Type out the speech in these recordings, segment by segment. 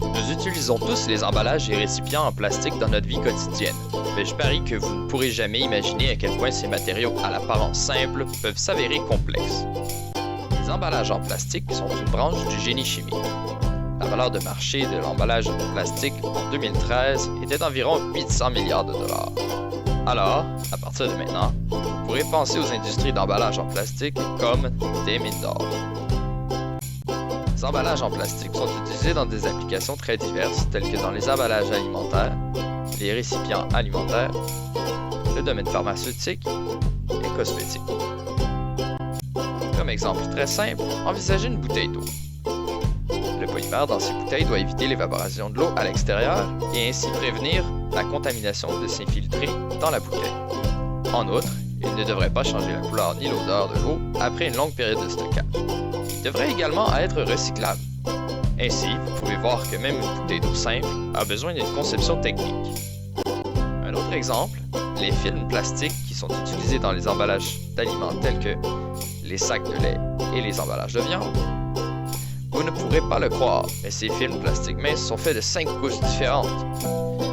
Nous utilisons tous les emballages et récipients en plastique dans notre vie quotidienne, mais je parie que vous ne pourrez jamais imaginer à quel point ces matériaux à l'apparence simple peuvent s'avérer complexes. Les emballages en plastique sont une branche du génie chimique. La valeur de marché de l'emballage en plastique en 2013 était d'environ 800 milliards de dollars. Alors, à partir de maintenant, vous pourrez penser aux industries d'emballage en plastique comme des mines d'or. Les emballages en plastique sont utilisés dans des applications très diverses telles que dans les emballages alimentaires, les récipients alimentaires, le domaine pharmaceutique et cosmétique. Comme exemple très simple, envisagez une bouteille d'eau. Le polymère dans ces bouteilles doit éviter l'évaporation de l'eau à l'extérieur et ainsi prévenir la contamination de s'infiltrer dans la bouteille. En outre, il ne devrait pas changer la couleur ni l'odeur de l'eau après une longue période de stockage. Il devrait également être recyclable. Ainsi, vous pouvez voir que même une bouteille d'eau simple a besoin d'une conception technique. Un autre exemple, les films plastiques qui sont utilisés dans les emballages d'aliments tels que les sacs de lait et les emballages de viande. Vous ne pourrez pas le croire, mais ces films plastiques minces sont faits de 5 couches différentes.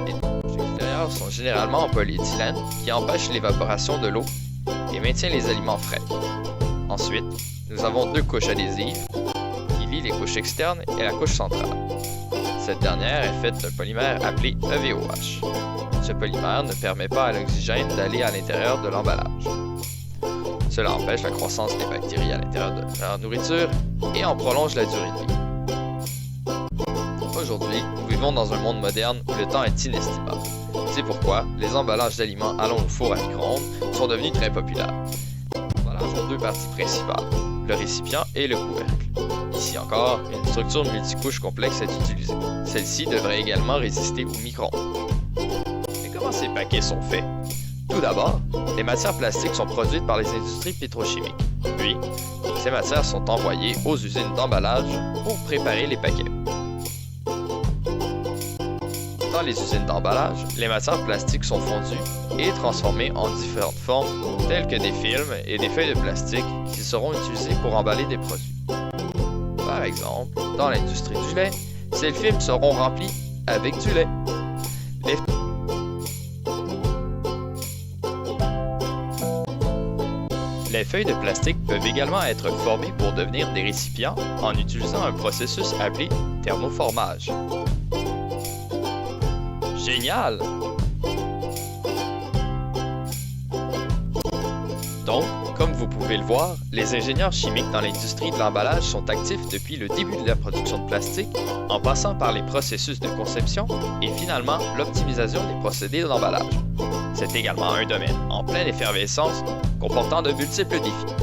Les couches extérieures sont généralement en polyéthylène qui empêche l'évaporation de l'eau et maintient les aliments frais. Ensuite, nous avons 2 couches adhésives qui lient les couches externes et la couche centrale. Cette dernière est faite d'un polymère appelé EVOH. Ce polymère ne permet pas à l'oxygène d'aller à l'intérieur de l'emballage. Cela empêche la croissance des bactéries à l'intérieur de la nourriture et en prolonge la durée de vie. Aujourd'hui, nous vivons dans un monde moderne où le temps est inestimable. C'est pourquoi les emballages d'aliments allant au four à micro-ondes sont devenus très populaires. Les emballages ont 2 parties principales, le récipient et le couvercle. Ici encore, une structure multicouche complexe est utilisée. Celle-ci devrait également résister au micro-ondes. Mais comment ces paquets sont faits? Tout d'abord, les matières plastiques sont produites par les industries pétrochimiques. Puis, ces matières sont envoyées aux usines d'emballage pour préparer les paquets. Dans les usines d'emballage, les matières plastiques sont fondues et transformées en différentes formes, telles que des films et des feuilles de plastique qui seront utilisées pour emballer des produits. Par exemple, dans l'industrie du lait, ces films seront remplis avec du lait. Les feuilles de plastique peuvent également être formées pour devenir des récipients en utilisant un processus appelé thermoformage. Génial! Donc, comme vous pouvez le voir, les ingénieurs chimiques dans l'industrie de l'emballage sont actifs depuis le début de la production de plastique, en passant par les processus de conception et finalement l'optimisation des procédés d'emballage. C'est également un domaine en pleine effervescence, comportant de multiples défis.